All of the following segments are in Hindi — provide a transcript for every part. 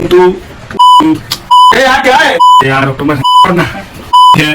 तू यार क्या है यार तो मैं है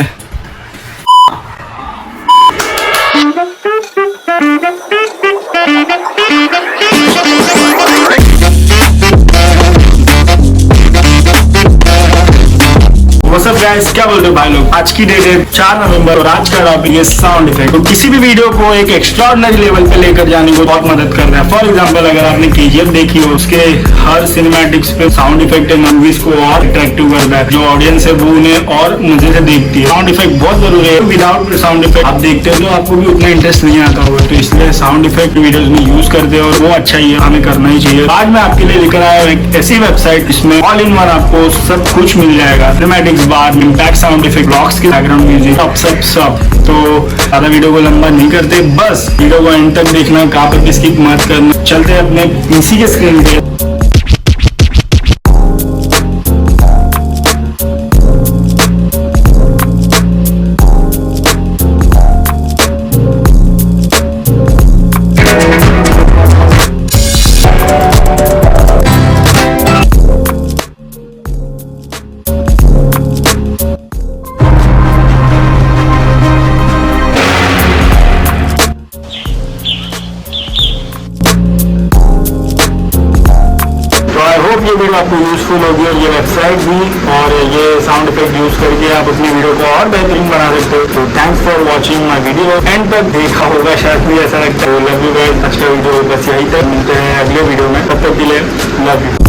सब गाइस क्या बोलते हो भाई लोग। आज की डेट है 4 नवंबर और आज का टॉपिक है साउंड इफेक्ट। तो किसी भी वीडियो को एक एक्स्ट्राऑर्डिनरी लेवल पे लेकर जाने को बहुत मदद कर रहा है। फॉर एग्जांपल अगर आपने केजीएफ देखी हो, उसके हर सिनेमैटिक्स पे साउंड इफेक्ट मूवीज को और अट्रैक्टिव करता है। जो ऑडियंस है वो उन्हें और मजे से देखती है। साउंड इफेक्ट बहुत जरूरी है। विदाउट साउंड इफेक्ट आप देखते हो तो आपको भी उतना इंटरेस्ट नहीं आता होगा। तो इसलिए साउंड इफेक्ट वीडियोज में यूज करते हैं और वो अच्छा ही है, हमें करना ही चाहिए। आज मैं आपके लिए लेकर आया हूँ एक ऐसी वेबसाइट जिसमें ऑल इन वन आपको सब कुछ मिल जाएगा। सिनेमैटिक्स बार, इम्पैक्ट, साउंड इफेक्ट, ब्लॉक्स के बैकग्राउंड म्यूजिक, सब। तो ज्यादा वीडियो को लंबा नहीं करते, बस वीडियो को एंड तक देखना, कहाँ पर किसकी मत करना। चलते हैं अपने पीसी के स्क्रीन पे। ये वीडियो आपको यूजफुल होगी और ये वेबसाइट भी और ये साउंड इफेक्ट यूज करके आप अपनी वीडियो को और बेहतरीन बना सकते हो। तो thanks for watching my video. And तक देखा होगा शायद भी ऐसा लगता है। Love you guys. आज का वीडियो बस यही तक, मिलते हैं अगले वीडियो में। तब तक के लिए लव यू।